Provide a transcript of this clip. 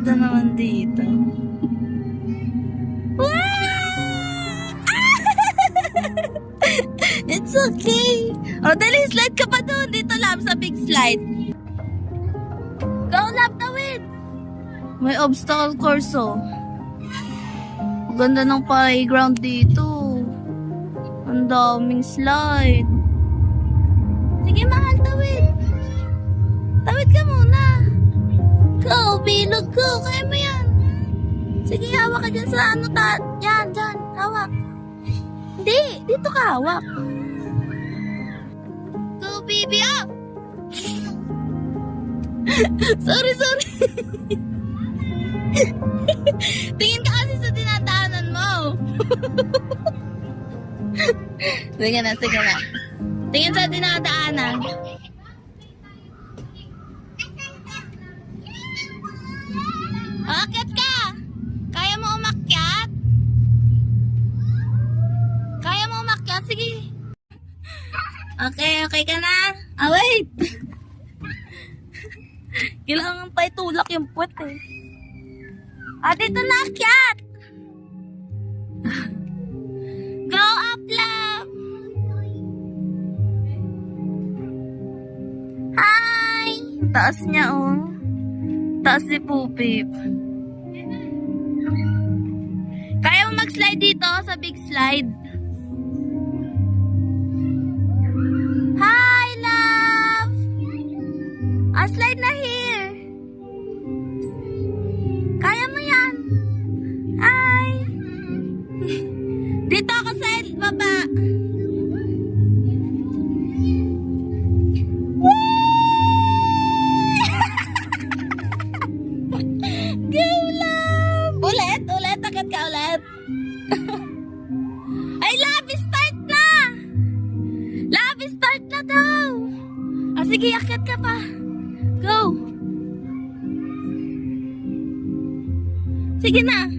ganda naman dito. Wow! It's okay. O, dali, slide ka pa doon. Dito lang sa big slide. Go, lap, tawid. May obstacle course, oh. Ganda ng playground dito. Ang daming slide. Sige, mahal, tawid. Tawid ka muna. Go, bilog, go. Kaya mo yan. Sige, hawak ka dyan sa ano, yan, dyan. Hawak. Hindi, dito ka hawak. Go, baby, up. Sorry. Tingin ka kasi sa dinadaanan mo. Sige na. Tingin sa dinadaanan. Akit ka! Kaya mo umakyat? Sige. Okay ka na? Wait! Kailangan pa itulak yung puwet eh. Dito na akyat! Go up, love! Hi! Taas niya, oh. Taas ni Pupip. Kaya mo mag-slide dito sa big slide? Hi, love! Slide na here. Kaya mo yan. Hi! Dito ako sa baba. Go, love! Ulit. Akit ka ulit. Ay, love, start na! Love, start na daw! Sige, akit ka pa. Go! Sige na.